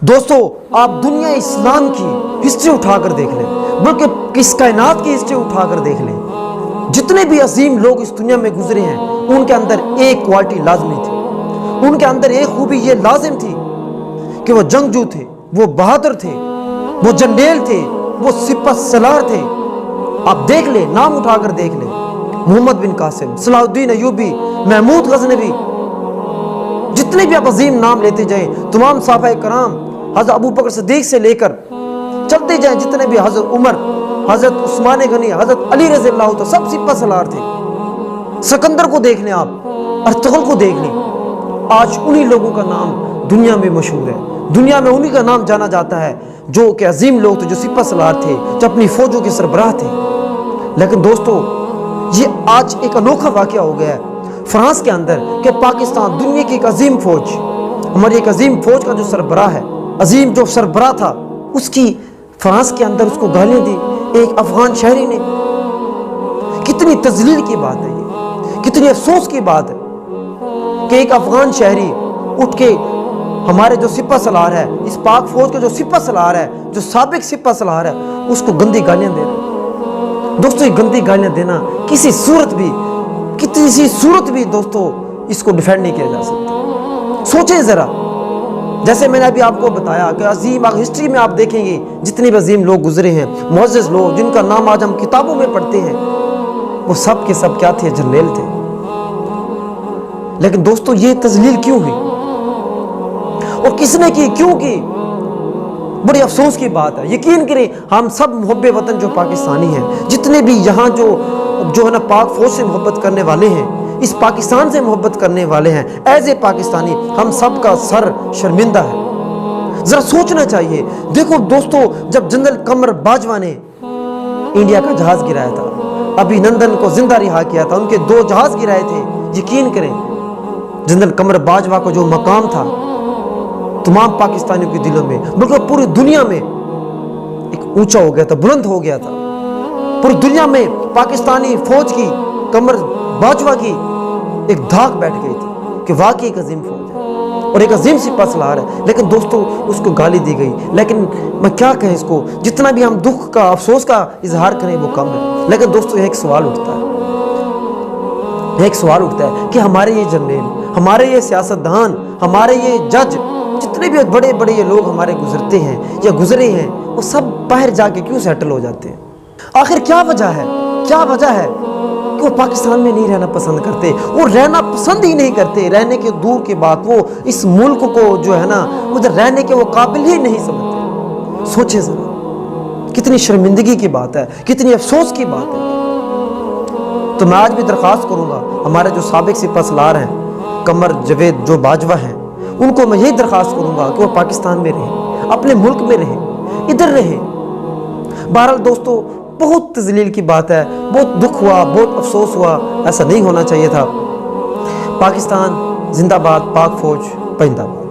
दोस्तों, आप दुनिया इस्लाम की हिस्ट्री उठाकर देख लें, बल्कि इस कायनात की हिस्ट्री उठाकर देख लें, जितने भी अजीम लोग इस दुनिया में गुजरे हैं उनके अंदर एक क्वालिटी लाजमी थी, उनके अंदर एक खूबी ये लाजिम थी कि वो जंगजू थे, वो बहादुर थे, वो जंडेल थे, वो सिपह सलार थे। आप देख ले, नाम उठाकर देख ले, मोहम्मद बिन कासिम, सलाहुद्दीन अयूबी, महमूद गजनवी, जितने भी आप अजीम नाम लेते जाएं, तमाम सहाबाए कराम, हज़रत अबू बकर सिद्दीक से लेकर चलते जाएं, जितने भी हज़रत उमर, हज़रत उस्मान गनी, हज़रत अली रज़ी अल्लाह तो सब सिपह सलार थे। सिकंदर को देख लें आप, अर्तुगरुल को देख लें, आज उन्हीं लोगों का नाम दुनिया में मशहूर है, दुनिया में उन्हीं का नाम जाना जाता है जो कि अजीम लोग थे, जो सिपह सलार थे, जो अपनी फौजों के सरबराह थे। लेकिन दोस्तों, ये आज एक अनोखा वाक़या हो गया है फ्रांस के अंदर कि पाकिस्तान दुनिया की एक अजीम फौज, हमारी एक अजीम फौज का जो सरबराह है, अजीम जो सरबराह था, उसकी फ्रांस के अंदर उसको गालियाँ दी एक अफगान शहरी ने। कितनी तजलील की बात है ये, कितनी अफसोस की बात है कि एक अफगान शहरी उठ के हमारे जो सिपह सलार है, इस पाक फौज का जो सिपह सलार है, जो साबिक सिपह सलार है, उसको गंदी गालियाँ दे रहे हैं। दोस्तों, ये गंदी गालियाँ देना किसी सूरत भी दोस्तों इसको डिफेंड नहीं किया जा सकता। सोचें ज़रा, जैसे मैंने अभी आपको बताया कि अजीम हिस्ट्री में आप देखेंगे जितने भी अजीम लोग गुजरे हैं, मुअज़्ज़ज़ लोग जिनका नाम आज हम किताबों में पढ़ते हैं, वो सब के सब क्या थे? जर्नैल थे। लेकिन दोस्तों, ये तजलील क्यों हुई और किसने की, क्यों की? बड़ी अफसोस की बात है। यकीन करें, हम सब मुहब्बे वतन जो पाकिस्तानी हैं, जितने भी यहाँ जो है ना पाक फौज से मोहब्बत करने वाले हैं, इस पाकिस्तान से मोहब्बत करने वाले हैं, एज ए पाकिस्तानी हम सब का सर शर्मिंदा है। ज़रा सोचना चाहिए। देखो दोस्तों, जब जनरल कमर बाजवा ने इंडिया का जहाज़ गिराया था, अभिनंदन को जिंदा रिहा किया था, उनके 2 जहाज़ गिराए थे। यकीन करें, जनरल कमर बाजवा को जो मकाम था तमाम पाकिस्तानियों के दिलों में, बल्कि पूरी दुनिया में एक ऊंचा हो गया था, बुलंद हो गया था। पूरी दुनिया में पाकिस्तानी फौज की, कमर बाजवा की एक धाक बैठ गई थी कि वाकई एक अजीम फौज है और एक अजीम सिपह सलार है। लेकिन दोस्तों, उसको गाली दी गई। लेकिन मैं क्या कहें इसको, जितना भी हम दुख का, अफसोस का इजहार करें वो कम है। लेकिन दोस्तों, एक सवाल उठता है कि हमारे ये जनरल, हमारे ये सियासतदान, हमारे ये जज, जितने भी बड़े बड़े ये लोग हमारे गुजरते हैं या गुजरे हैं, वो सब बाहर जाके क्यों सेटल हो जाते हैं? आखिर क्या वजह है कि वो पाकिस्तान में नहीं रहना पसंद करते? वो रहना पसंद ही नहीं करते, रहने के दूर के बाद वो इस मुल्क को जो है ना उधर रहने के वो काबिल ही नहीं समझते। सोचे जरा, कितनी शर्मिंदगी की बात है, कितनी अफसोस की बात है। तो मैं आज भी दरख्वास्त करूंगा हमारे जो साबिक सिपह सलार हैं, कमर जवेद जो बाजवा हैं, उनको मैं यही दरख्वास्त करूंगा कि वो पाकिस्तान में रहें, अपने मुल्क में रहें, इधर रहें। बहरहाल दोस्तों, बहुत तजलील की बात है, बहुत दुख हुआ, बहुत अफसोस हुआ, ऐसा नहीं होना चाहिए था। पाकिस्तान जिंदाबाद, पाक फौज जिंदाबाद।